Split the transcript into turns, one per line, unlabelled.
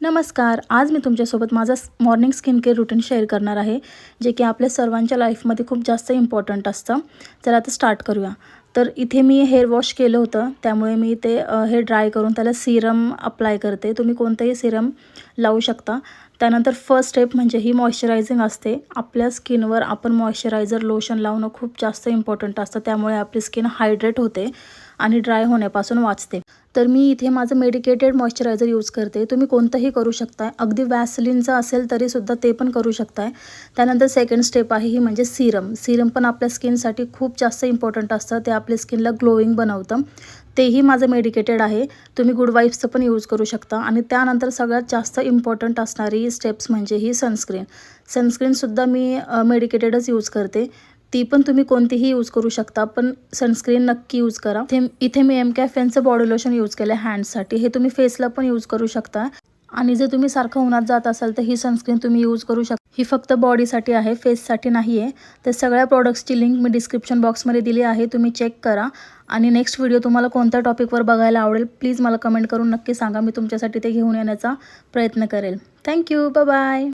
नमस्कार. आज मी तुमच्यासोबत माझा morning skin care routine share करणार आहे, जे की आपल्या सर्वांच्या लाईफमध्ये खूप जास्त इम्पॉर्टंट असतं. चला आता स्टार्ट करूया. तर इथे मी हेअर वॉश केलं होतं, त्यामुळे मी ते हेअर ड्राय करून त्याला सिरम अप्लाय करते. तुम्ही कोणतंही सिरम लावू शकता. त्यानंतर फर्स्ट स्टेप म्हणजे ही मॉइश्चरायझिंग असते. आपल्या स्किनवर आपण मॉइश्चरायझर लोशन लावणं खूप जास्त इम्पॉर्टंट असतं, त्यामुळे आपली स्किन हायड्रेट होते आणि ड्राय होण्यापासून वाचते. तर मी इथे माझं मेडिकेटेड मॉइश्चरायझर यूज करते. तुम्ही कोणतंही करू शकताय. अगदी वॅसलिनचं असेल तरीसुद्धा ते पण करू शकताय. त्यानंतर सेकंड स्टेप आहे ही म्हणजे सिरम. सिरम पण आपल्या स्किनसाठी खूप जास्त इम्पॉर्टंट असतं. ते आपल्या स्किनला ग्लोईंग बनवतं. तेही माझं मेडिकेटेड आहे. तुम्ही गुड वाईब्सचं पण यूज करू शकता. आणि त्यानंतर सगळ्यात जास्त इम्पॉर्टंट असणारी स्टेप्स म्हणजे ही सनस्क्रीन. सनस्क्रीनसुद्धा मी मेडिकेटेडच यूज करते. ती पण तुम्ही कोणतीही यूज करू शकता, पण सनस्क्रीन नक्की यूज करा. इथे मी कॅफेनचं बॉडी लोशन यूज केलं आहे हँड्ससाठी. हे तुम्ही फेसला पण यूज करू शकता. आणि जर तुम्ही सारखं उन्हात जात असाल तर ही सनस्क्रीन तुम्ही यूज करू शकता. ही फक्त बॉडीसाठी आहे, फेससाठी नाही आहे. तर सगळ्या प्रॉडक्ट्सची लिंक मी डिस्क्रिप्शन बॉक्समध्ये दिली आहे, तुम्ही चेक करा. आणि नेक्स्ट व्हिडिओ तुम्हाला कोणत्या टॉपिकवर बघायला आवडेल प्लीज मला कमेंट करून नक्की सांगा. मी तुमच्यासाठी ते घेऊन येण्याचा प्रयत्न करेल. थँक्यू. बाय.